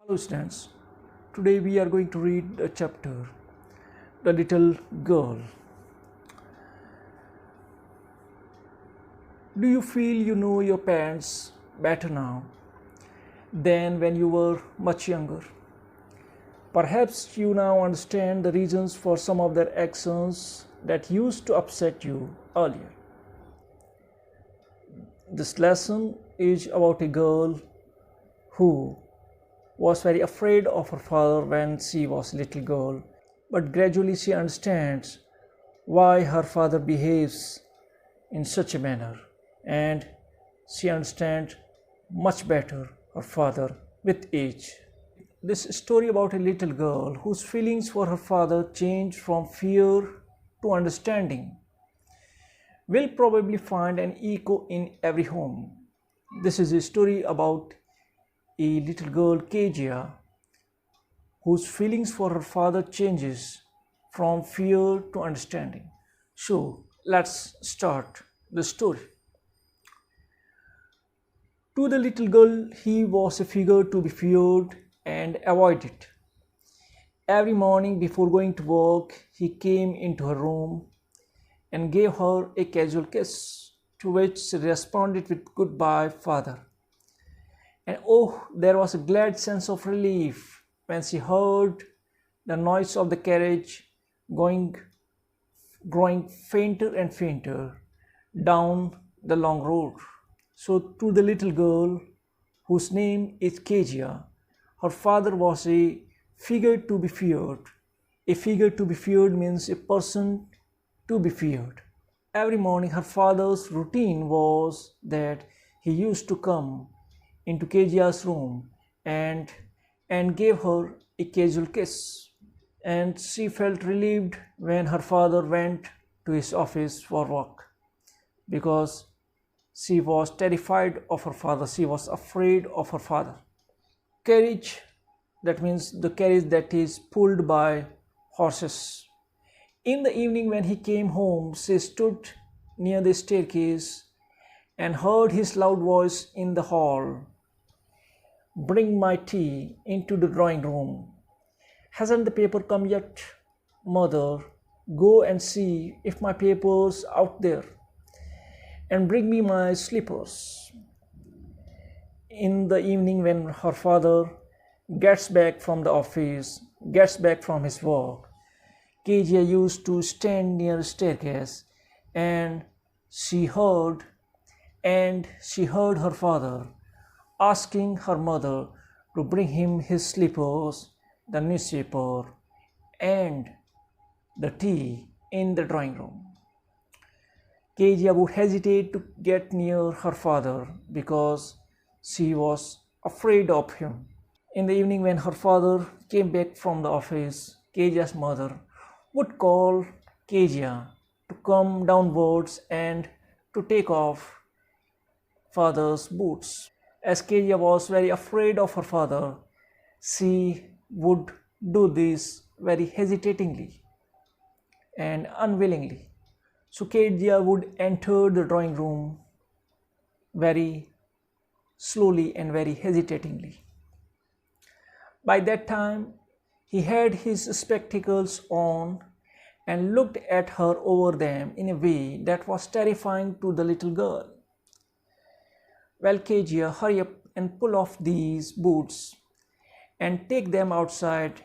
Hello students, today we are going to read a chapter, The Little Girl. Do you feel you know your parents better now than when you were much younger? Perhaps you now understand the reasons for some of their actions that used to upset you earlier. This lesson is about a girl who was very afraid of her father when she was a little girl, but gradually she understands why her father behaves in such a manner, and she understands much better her father with age. This story about a little girl whose feelings for her father changed from fear to understanding will probably find an echo in every home. This is a story about a little girl, Kezia, whose feelings for her father changes from fear to understanding. So let's start the story. To the little girl, he was a figure to be feared and avoided. Every morning before going to work, he came into her room and gave her a casual kiss, to which she responded with "Goodbye, father." And oh, there was a glad sense of relief when she heard the noise of the carriage growing fainter and fainter down the long road. So to the little girl, whose name is Kezia, her father was a figure to be feared. A figure to be feared means a person to be feared. Every morning her father's routine was that he used to come into Kezia's room and gave her a casual kiss, and she felt relieved when her father went to his office for work, because she was terrified of her father. She was afraid of her father. Carriage, that means the carriage that is pulled by horses. In the evening when he came home, she stood near the staircase and heard his loud voice in the hall. "Bring my tea into the drawing room. Hasn't the paper come yet? Mother, go and see if my paper's out there. And bring me my slippers." In the evening when her father gets back from the office, gets back from his work, Kezia used to stand near the staircase, and she heard her father asking her mother to bring him his slippers, the newspaper, and the tea in the drawing room. Kezia would hesitate to get near her father because she was afraid of him. In the evening when her father came back from the office, Kezia's mother would call Kezia to come downwards and to take off father's boots. As Kezia was very afraid of her father, she would do this very hesitatingly and unwillingly. So Kezia would enter the drawing room very slowly and very hesitatingly. By that time, he had his spectacles on and looked at her over them in a way that was terrifying to the little girl. "Well, Kezia, hurry up and pull off these boots and take them outside.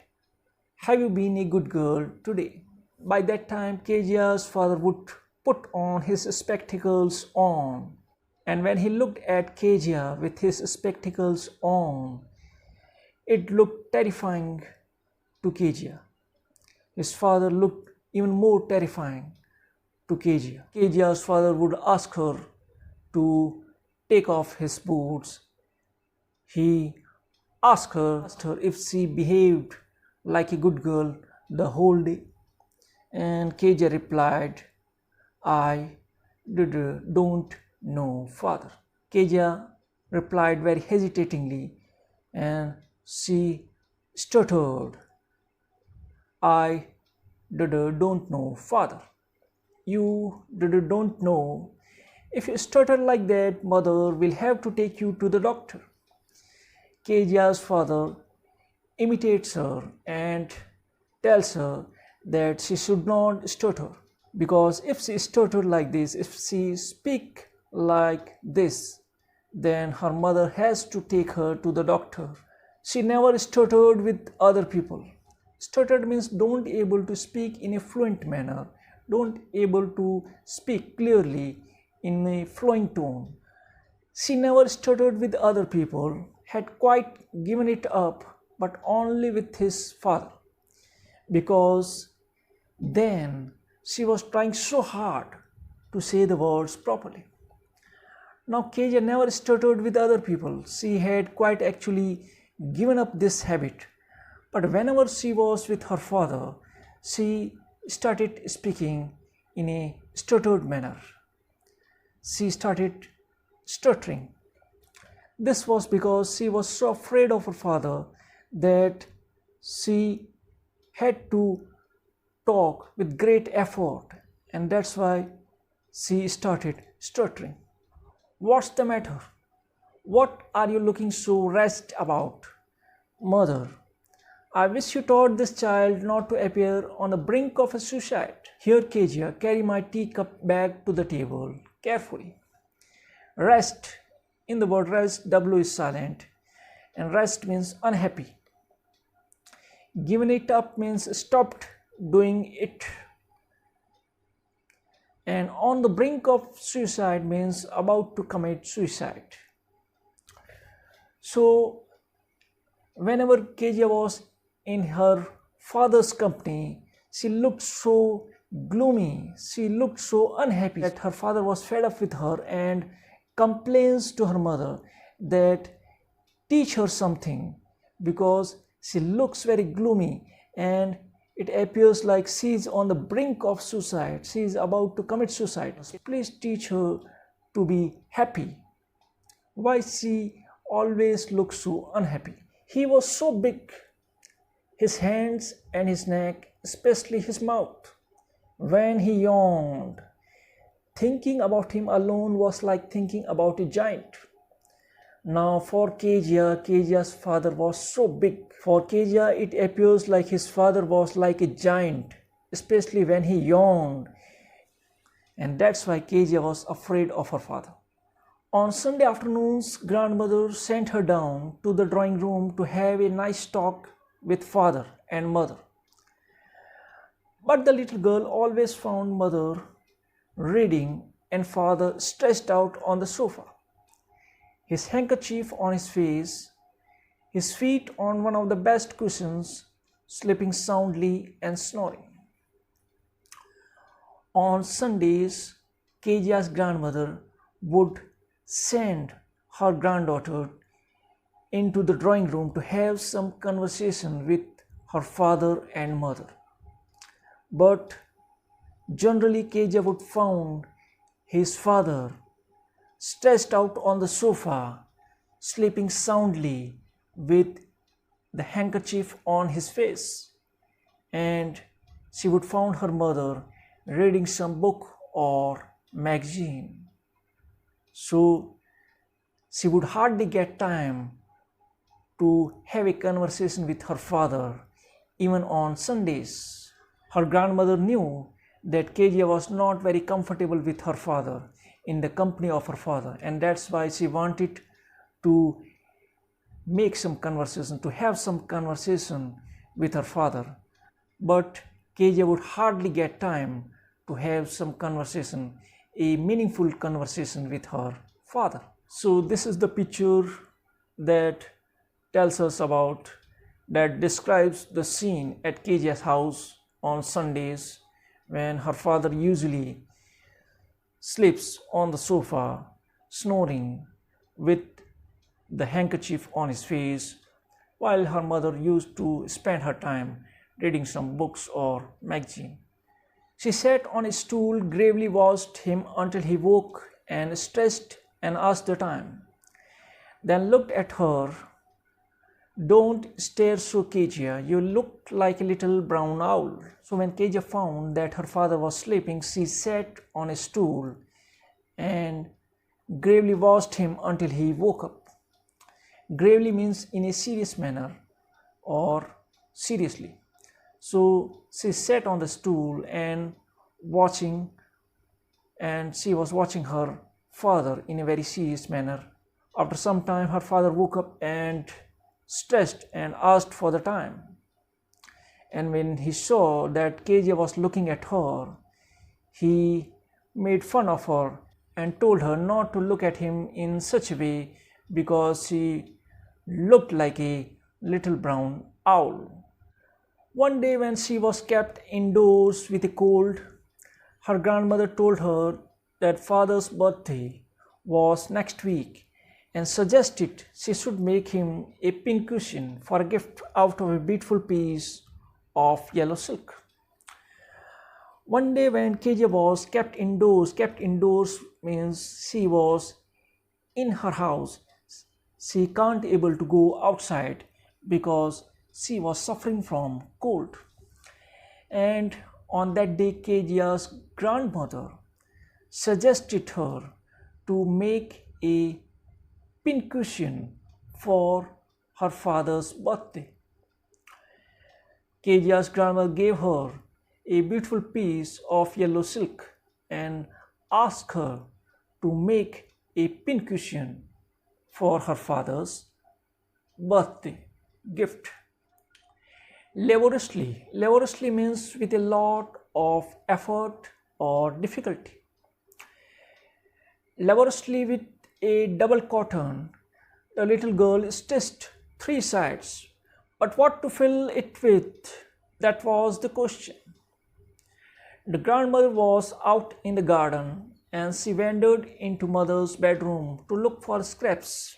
Have you been a good girl today?" By that time, Kezia's father would put on his spectacles on, and when he looked at Kezia with his spectacles on, it looked terrifying to Kezia. His father looked even more terrifying to Kezia. Kezia's father would ask her to take off his boots. He asked her if she behaved like a good girl the whole day, and Kezia replied, "I don't know, father." Kezia replied very hesitatingly, and she stuttered, "I don't know, father." "You don't know? If you stutter like that, mother will have to take you to the doctor." Kezia's father imitates her and tells her that she should not stutter, because if she stuttered like this, if she speak like this, then her mother has to take her to the doctor. She never stuttered with other people. Stuttered means don't able to speak in a fluent manner, don't able to speak clearly in a flowing tone. She never stuttered with other people, had quite given it up, but only with his father, because then she was trying so hard to say the words properly. Now Keja never stuttered with other people. She had quite actually given up this habit. But whenever she was with her father, she started speaking in a stuttered manner. She started stuttering. This was because she was so afraid of her father that she had to talk with great effort, and that's why she started stuttering. What's the matter? What are you looking so rash about? Mother, I wish you taught this child not to appear on the brink of a suicide. Here, Kezia, carry my teacup back to the table carefully. Rest. In the word rest, W is silent, and rest means unhappy. Given it up means stopped doing it. And on the brink of suicide means about to commit suicide. So, whenever Kezia was in her father's company, she looked so gloomy, she looked so unhappy that her father was fed up with her and complains to her mother that teach her something, because she looks very gloomy and it appears like she is on the brink of suicide, she is about to commit suicide. Please teach her to be happy. Why she always looks so unhappy? He was so big, his hands and his neck, especially his mouth. When he yawned, thinking about him alone was like thinking about a giant. Now for Kezia, Kezia's father was so big. For Kezia, it appears like his father was like a giant, especially when he yawned. And that's why Kezia was afraid of her father. On Sunday afternoons, grandmother sent her down to the drawing room to have a nice talk with father and mother. But the little girl always found mother reading and father stretched out on the sofa, his handkerchief on his face, his feet on one of the best cushions, sleeping soundly and snoring. On Sundays, Kezia's grandmother would send her granddaughter into the drawing room to have some conversation with her father and mother. But generally Kezia would find his father stretched out on the sofa, sleeping soundly with the handkerchief on his face, and she would find her mother reading some book or magazine. So she would hardly get time to have a conversation with her father even on Sundays. Her grandmother knew that Kezia was not very comfortable with her father, in the company of her father, and that's why she wanted to make some conversation, to have some conversation with her father. But Kezia would hardly get time to have some conversation, a meaningful conversation with her father. So this is the picture that tells us about, that describes the scene at Kezia's house on Sundays, when her father usually sleeps on the sofa, snoring with the handkerchief on his face, while her mother used to spend her time reading some books or magazine. She sat on a stool, gravely watched him until he woke and stretched and asked the time, then looked at her. Don't stare so, Kezia, you look like a little brown owl. So when Kezia found that her father was sleeping, she sat on a stool and gravely watched him until he woke up. Gravely means in a serious manner or seriously. So she sat on the stool and she was watching her father in a very serious manner. After some time, her father woke up and stressed and asked for the time. And when he saw that Kezia was looking at her, he made fun of her and told her not to look at him in such a way because she looked like a little brown owl. One day, when she was kept indoors with a cold, her grandmother told her that father's birthday was next week and suggested she should make him a pincushion for a gift out of a beautiful piece of yellow silk. One day when Kezia was kept indoors means she was in her house. She can't able to go outside because she was suffering from cold. And on that day, Kezia's grandmother suggested her to make a pincushion for her father's birthday. Kezia's grandmother gave her a beautiful piece of yellow silk and asked her to make a pincushion for her father's birthday gift. Laboriously means with a lot of effort or difficulty. Laboriously with a double cotton, the little girl stitched 3 sides. But what to fill it with? That was the question. The grandmother was out in the garden and she wandered into mother's bedroom to look for scraps.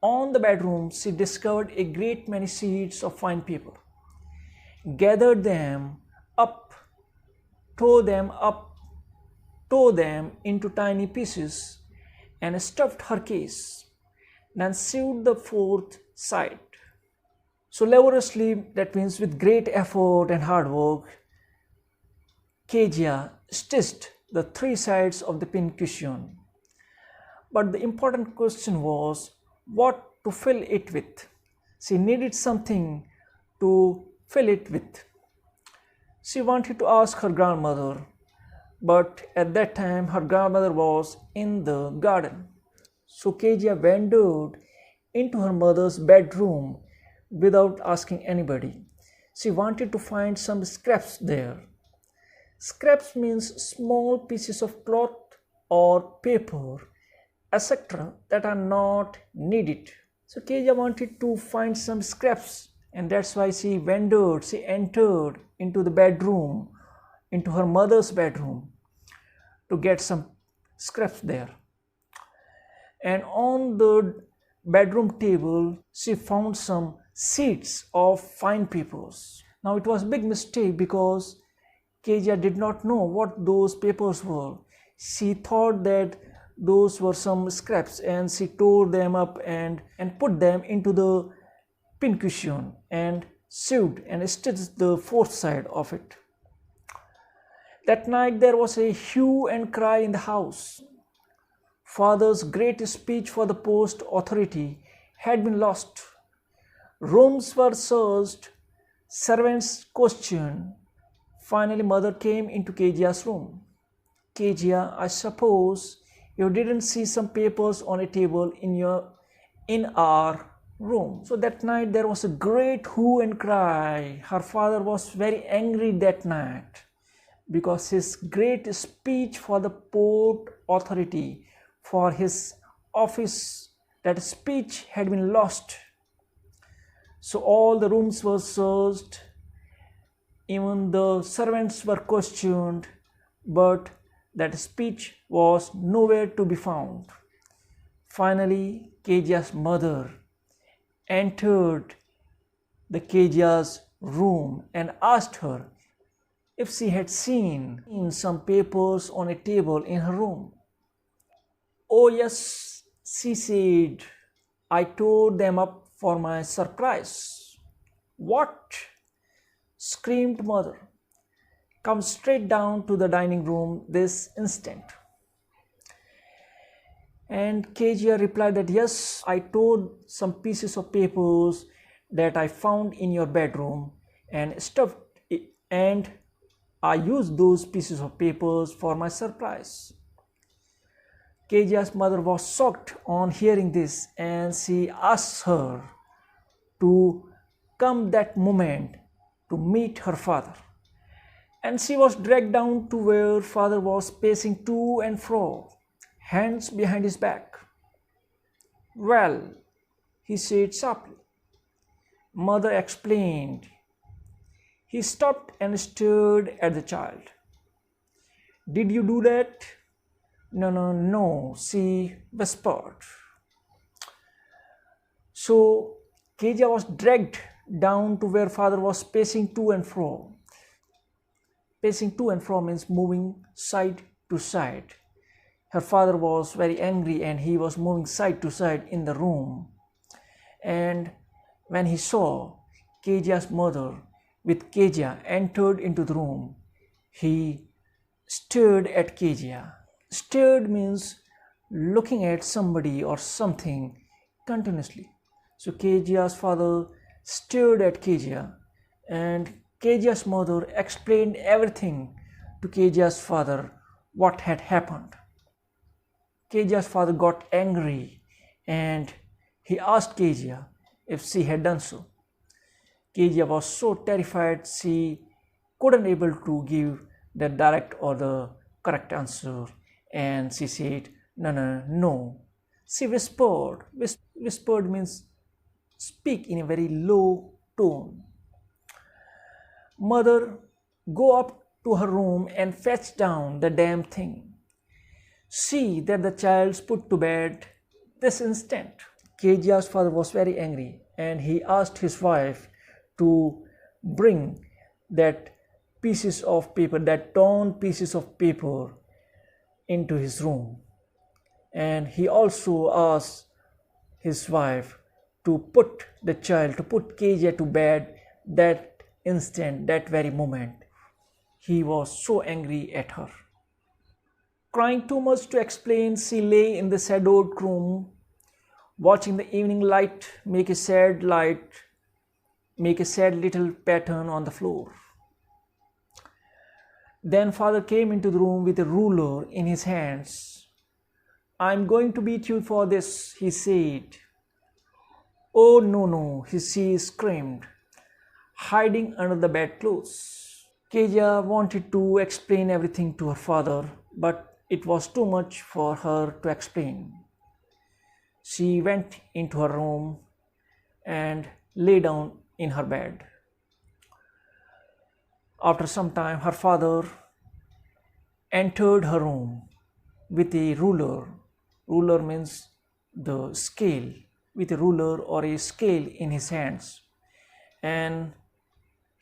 On the bedroom, she discovered a great many sheets of fine paper, gathered them up, tore them into tiny pieces, and stuffed her case, then sewed the 4th side. So laboriously, that means with great effort and hard work, Kezia stitched the 3 sides of the pincushion. But the important question was what to fill it with. She needed something to fill it with. She wanted to ask her grandmother, but at that time her grandmother was in the garden. So Kezia wandered into her mother's bedroom without asking anybody. She wanted to find some scraps there. Scraps means small pieces of cloth or paper, etc. that are not needed. So Kezia wanted to find some scraps, and that's why she entered into the bedroom, into her mother's bedroom to get some scraps there. And on the bedroom table, she found some sheets of fine papers. Now it was a big mistake because Kezia did not know what those papers were. She thought that those were some scraps and she tore them up and put them into the pincushion and sewed and stitched the 4th side of it. That night there was a hue and cry in the house. Father's great speech for the post authority had been lost. Rooms were searched, servants questioned. Finally, mother came into Kezia's room. Kezia, I suppose you didn't see some papers on a table in our room. So that night there was a great hue and cry. Her father was very angry that night because his great speech for the port authority, for his office, that speech had been lost. So all the rooms were searched, even the servants were questioned, but that speech was nowhere to be found. Finally, Kezia's mother entered the Kezia's room and asked her if she had seen some papers on a table in her room. Oh yes, she said, I tore them up for my surprise. What? Screamed mother. Come straight down to the dining room this instant. And Kezia replied that yes, I tore some pieces of papers that I found in your bedroom and stuffed it, and I used those pieces of papers for my surprise. Kejia's mother was shocked on hearing this, and she asked her to come that moment to meet her father. And she was dragged down to where father was pacing to and fro, hands behind his back. "Well," he said sharply. Mother explained. He stopped and stared at the child. "Did you do that?" "No, no, no," she whispered. So Kezia was dragged down to where father was pacing to and fro. Pacing to and fro means moving side to side. Her father was very angry and he was moving side to side in the room. And when he saw Kejia's mother with Kezia entered into the room, he stared at Kezia. Stared means looking at somebody or something continuously. So Kejia's father stared at Kezia, and Kejia's mother explained everything to Kejia's father what had happened. Kejia's father got angry and he asked Kezia if she had done so. Kezia was so terrified she couldn't able to give the direct or the correct answer, and she said, "No, no, no." She whispered. Whispered means speak in a very low tone. "Mother, go up to her room and fetch down the damn thing. See that the child's put to bed this instant." Kejia's father was very angry and he asked his wife to bring that pieces of paper, that torn pieces of paper, into his room. And he also asked his wife to put the child, to put Kezia to bed that instant, that very moment. He was so angry at her. Crying too much to explain, she lay in the shadowed room, watching the evening light make a sad little pattern on the floor. Then father came into the room with a ruler in his hands. "I'm going to beat you for this," he said. "Oh, no, no," she screamed, hiding under the bedclothes. Kezia wanted to explain everything to her father, but it was too much for her to explain. She went into her room and lay down in her bed. After some time, her father entered her room with a ruler. Ruler means the scale, with a ruler or a scale in his hands. And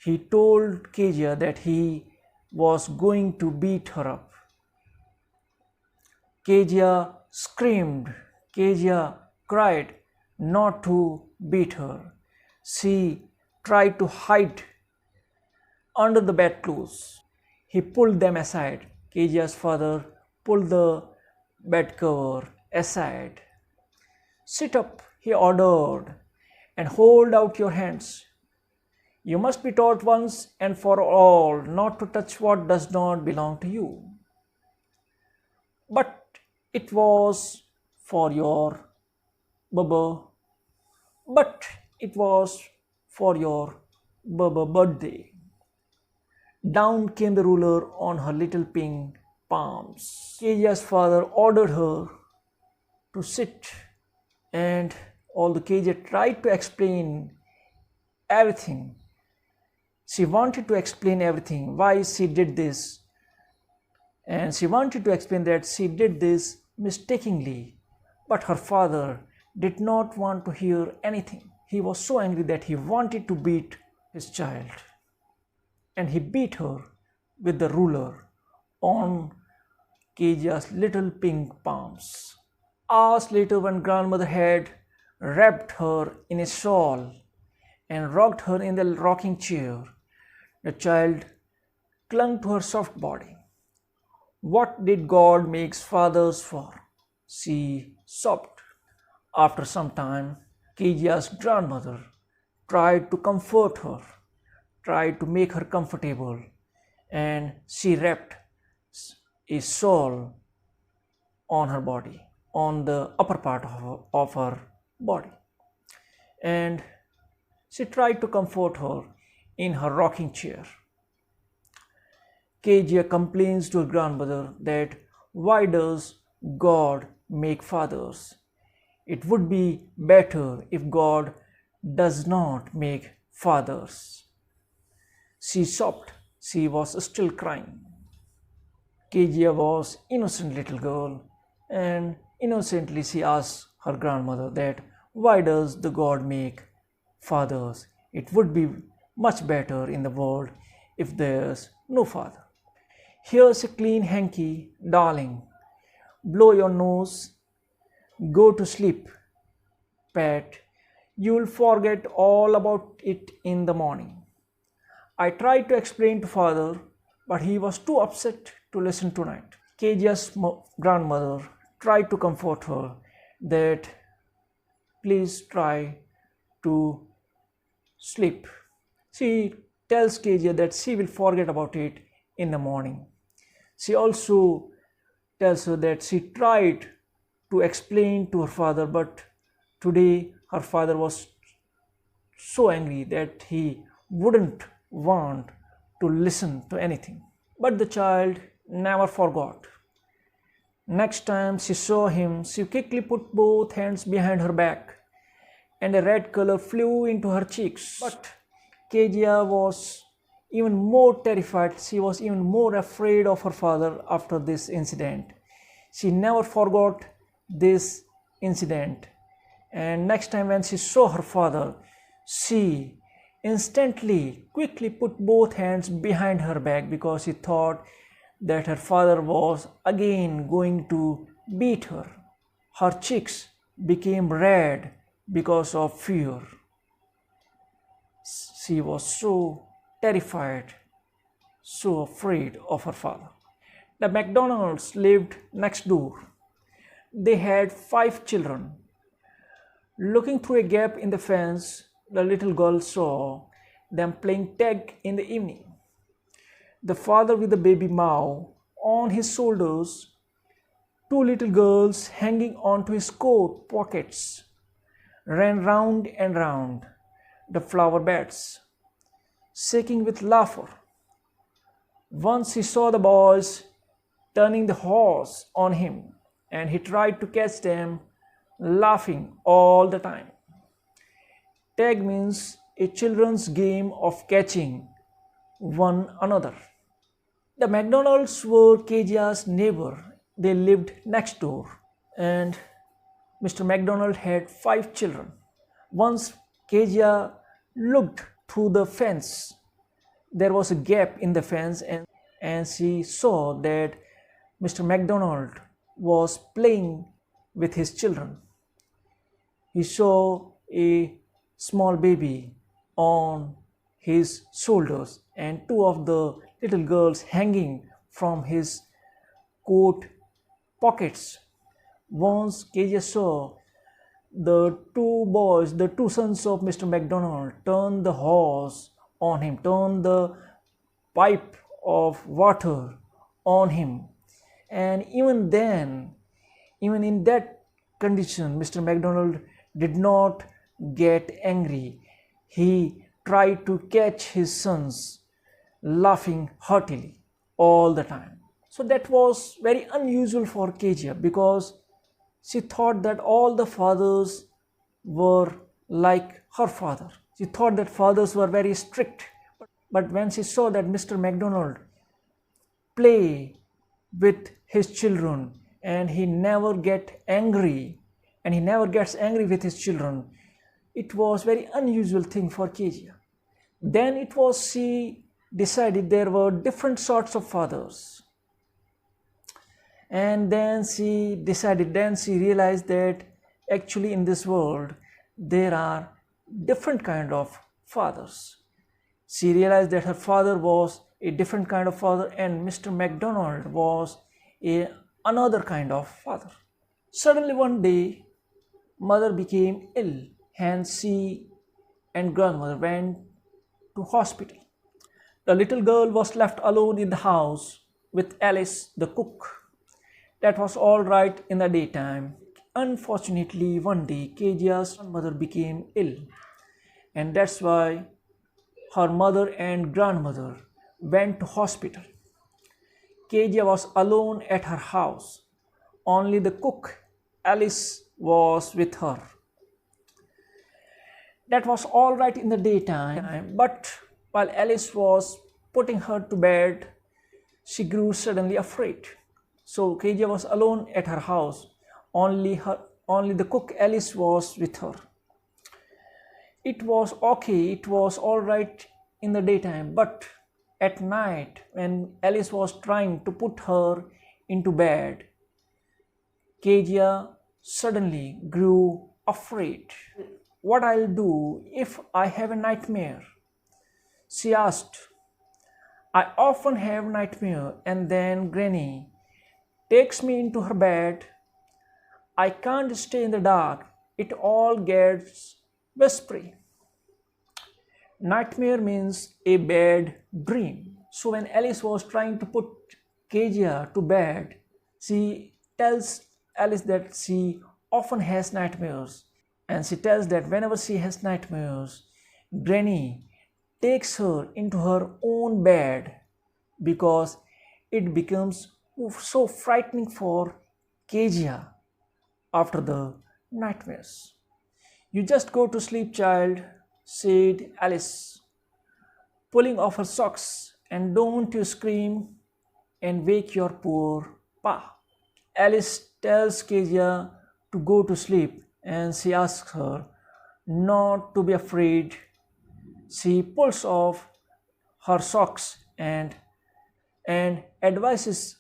he told Kezia that he was going to beat her up. Kezia screamed. Kezia cried not to beat her. She tried to hide under the bedclothes. He pulled them aside. Kejia's father pulled the bed cover aside. "Sit up," he ordered, "and hold out your hands. You must be taught once and for all not to touch what does not belong to you." "But it was for your But it was for your birthday." Down came the ruler on her little pink palms. Kejia's father ordered her to sit, and although Kezia tried to explain everything, she wanted to explain everything, why she did this, and she wanted to explain that she did this mistakenly, but her father did not want to hear anything. He was so angry that he wanted to beat his child. And he beat her with the ruler on Kejia's little pink palms. Hours later, when grandmother had wrapped her in a shawl and rocked her in the rocking chair, the child clung to her soft body. "What did God make fathers for?" she sobbed. After some time, Kejia's grandmother tried to comfort her, tried to make her comfortable, and she wrapped a shawl on her body, on the upper part of her body. And she tried to comfort her in her rocking chair. Kezia complains to her grandmother that why does God make fathers? It would be better if God does not make fathers. She sobbed. She was still crying. Kezia was innocent little girl, and innocently she asked her grandmother that why does the God make fathers? It would be much better in the world if there's no father. Here's a clean hanky, darling. Blow your nose. Go to sleep, pet. You'll forget all about it in the morning. I tried to explain to father, but he was too upset to listen tonight. Kezia's grandmother tried to comfort her that please try to sleep. She tells Kezia that she will forget about it in the morning. She also tells her that she tried to explain to her father, but today her father was so angry that he wouldn't want to listen to anything. But the child never forgot. Next time she saw him, she quickly put both hands behind her back, and a red color flew into her cheeks. But Kezia was even more terrified. She was even more afraid of her father after this incident. She never forgot this incident, and next time when she saw her father, she instantly quickly put both hands behind her back because she thought that her father was again going to beat her. Her cheeks became red because of fear. She was so terrified, so afraid of her father. The McDonalds lived next door. They had 5 children. Looking through a gap in the fence, the little girl saw them playing tag in the evening. The father with the baby Mao on his shoulders, 2 little girls hanging onto his coat pockets, ran round and round the flower beds, shaking with laughter. Once he saw the boys turning the horse on him, and he tried to catch them, laughing all the time. Tag means a children's game of catching one another. The McDonalds were Kezia's neighbor. They lived next door, and Mr. McDonald had 5 children. Once Kezia looked through the fence. There was a gap in the fence, and she saw that Mr. McDonald was playing with his children. He saw a small baby on his shoulders and 2 of the little girls hanging from his coat pockets. Once Kezia saw the 2 boys, the 2 sons of Mr. McDonald, turn the horse on him, turn the pipe of water on him. And even then, even in that condition, Mr. McDonald did not get angry. He tried to catch his sons, laughing heartily all the time. So that was very unusual for Kezia because she thought that all the fathers were like her father. She thought that fathers were very strict. But when she saw that Mr. McDonald play with his children and he never gets angry with his children, it was very unusual thing for Kezia. Then she decided there were different sorts of fathers. And then she realized that actually in this world there are different kind of fathers. She realized that her father was a different kind of father and Mr. McDonald was another kind of father. Suddenly one day, mother became ill and she and grandmother went to hospital. The little girl was left alone in the house with Alice, the cook. That was all right in the daytime. Unfortunately, one day Kejia's mother became ill, and that's why her mother and grandmother went to hospital. Kejia was alone at her house. Only the cook, Alice, was with her. That was all right in the daytime, but while Alice was putting her to bed, she grew suddenly afraid. So Kejia was alone at her house. Only the cook Alice was with her. It was okay, it was all right in the daytime, but at night when Alice was trying to put her into bed, Kejia suddenly grew afraid. What I'll do if I have a nightmare? She asked. I often have nightmare and then Granny takes me into her bed. I can't stay in the dark. It all gets whispery. Nightmare means a bad dream. So when Alice was trying to put Kejia to bed, she tells Alice that she often has nightmares, and she tells that whenever she has nightmares, Granny takes her into her own bed because it becomes so frightening for Kejia after the nightmares. You just go to sleep, child, said Alice, pulling off her socks, and don't you scream and wake your poor pa. Alice tells Kejia to go to sleep and she asks her not to be afraid. She pulls off her socks and advises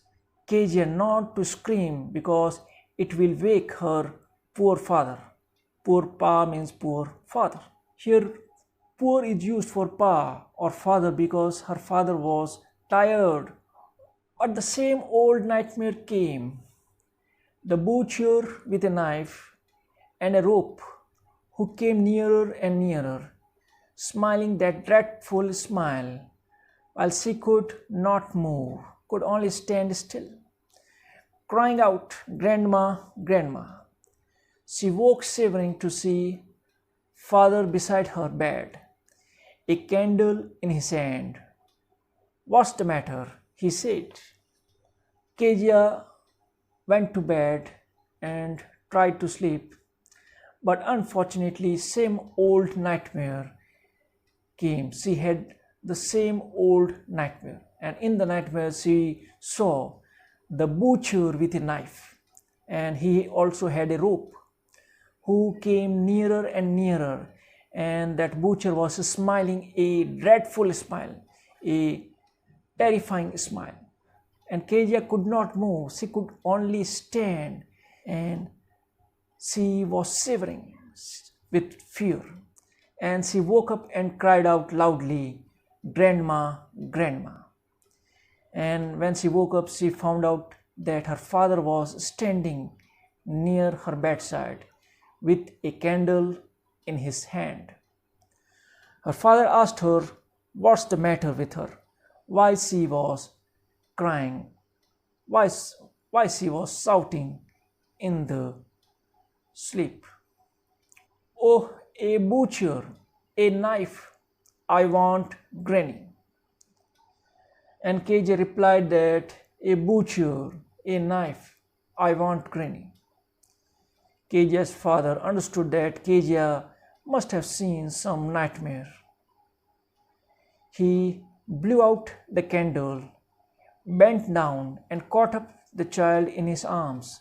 Kejia not to scream because it will wake her poor father. Poor pa means poor father. Here, poor is used for pa or father because her father was tired. But the same old nightmare came. The butcher with a knife and a rope who came nearer and nearer, smiling that dreadful smile, while she could not move, could only stand still, crying out, Grandma, Grandma. She woke shivering to see father beside her bed, a candle in his hand. What's the matter? He said. Kejia went to bed and tried to sleep, but unfortunately same old nightmare came. She had the same old nightmare, and in the nightmare she saw the butcher with a knife, and he also had a rope who came nearer and nearer, and that butcher was smiling a dreadful smile, a terrifying smile. And Kejia could not move, she could only stand, and she was shivering with fear. And she woke up and cried out loudly, Grandma, Grandma. And when she woke up, she found out that her father was standing near her bedside with a candle in his hand. Her father asked her what's the matter with her, why she was crying, why she was shouting in the sleep. Oh, a butcher, a knife, I want Granny. And Kejia replied that a butcher, a knife, I want Granny. Kejia's father understood that Kejia must have seen some nightmare. He blew out the candle, bent down and caught up the child in his arms,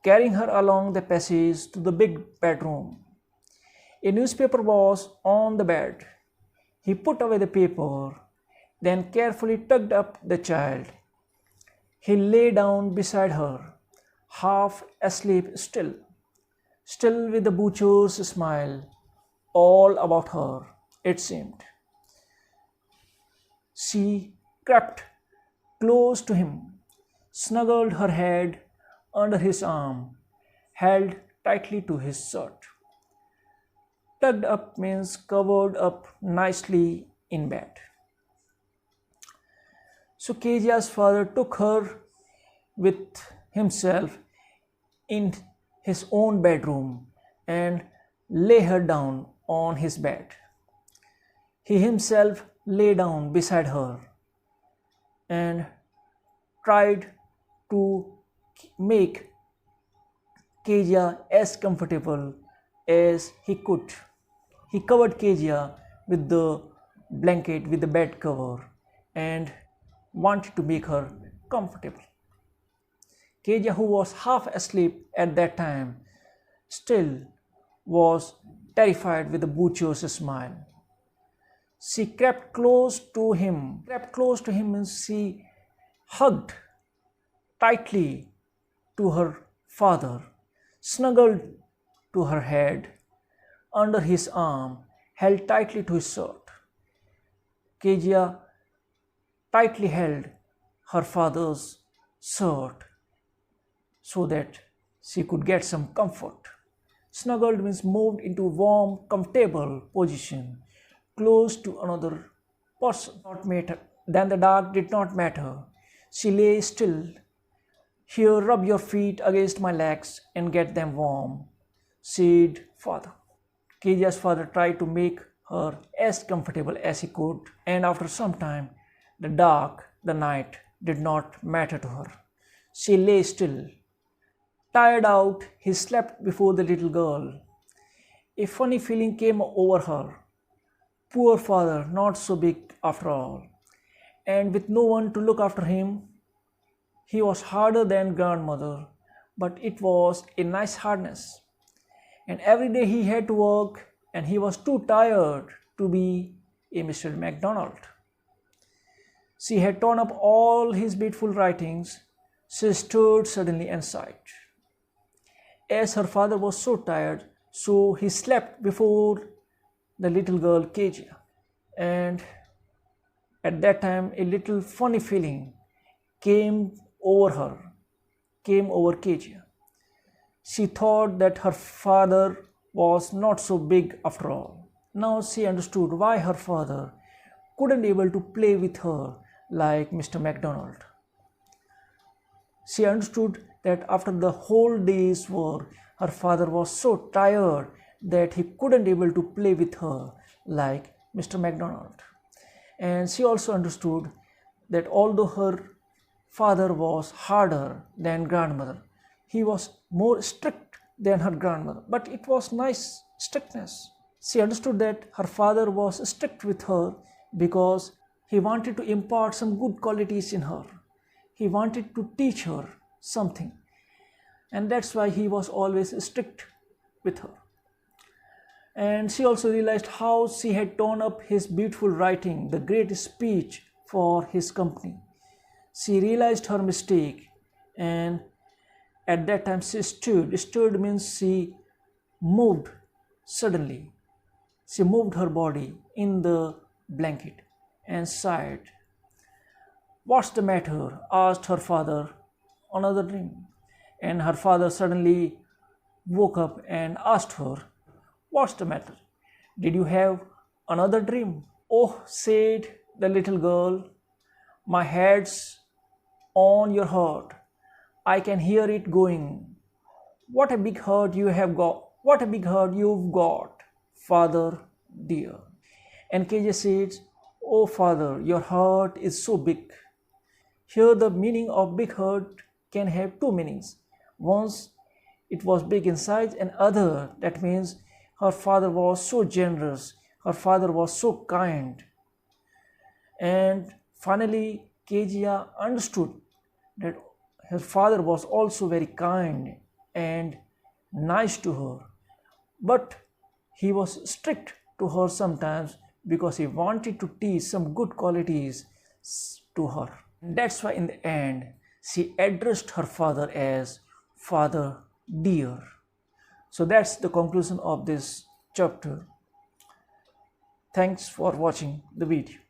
carrying her along the passage to the big bedroom. A newspaper was on the bed. He put away the paper, then carefully tucked up the child. He lay down beside her, half asleep still with the butcher's smile all about her, it seemed. She crept close to him, snuggled her head under his arm, held tightly to his shirt, Tucked up means covered up nicely in bed. So Kejia's father took her with himself in his own bedroom and lay her down on his bed. He himself lay down beside her and tried to make Kejia as comfortable as he could. He covered Kejia with the blanket, with the bed cover, and wanted to make her comfortable. Kejia, who was half asleep at that time, still was terrified with a butcher's smile. She crept close to him. And she hugged tightly to her father, snuggled to her head, under his arm, held tightly to his shirt. Kejia tightly held her father's shirt so that she could get some comfort. Snuggled means moved into warm, comfortable position, close to another person. Then the dark did not matter. She lay still. Here, rub your feet against my legs and get them warm, said father. Kejia's father tried to make her as comfortable as he could, and after some time, the night did not matter to her. She lay still. Tired out, he slept before the little girl. A funny feeling came over her. Poor father, not so big after all, and with no one to look after him. He was harder than grandmother, but it was a nice hardness. And every day he had to work, and he was too tired to be a Mr. MacDonald. She had torn up all his beautiful writings. She stood suddenly and sighed. As her father was so tired, so he slept before the little girl Kejia. And at that time, a little funny feeling came over Kejia. She thought that her father was not so big after all. Now she understood why her father couldn't able to play with her like Mr. MacDonald. She understood that after the whole day's work, her father was so tired that he couldn't able to play with her like Mr. MacDonald. And she also understood that although her father was harder than grandmother, he was more strict than her grandmother, but it was nice strictness. She understood that her father was strict with her because he wanted to impart some good qualities in her. He wanted to teach her something, and that's why he was always strict with her. And she also realized how she had torn up his beautiful writing, the great speech for his company. She realized her mistake, and at that time she stood. Stood means she moved suddenly. She moved her body in the blanket and sighed. "What's the matter?" asked her father. "Another dream." And her father suddenly woke up and asked her, "What's the matter? Did you have another dream?" "Oh," said the little girl, "my head's on your heart. I can hear it going. What a big heart you have got. What a big heart you've got, father dear." And Kejia said, "Oh father, your heart is so big." Here the meaning of big heart can have two meanings. Once it was big in size, and other that means her father was so generous, her father was so kind. And finally Kejia understood that her father was also very kind and nice to her, but he was strict to her sometimes because he wanted to teach some good qualities to her. That's why in the end she addressed her father as father dear. So that's the conclusion of this chapter. Thanks for watching the video.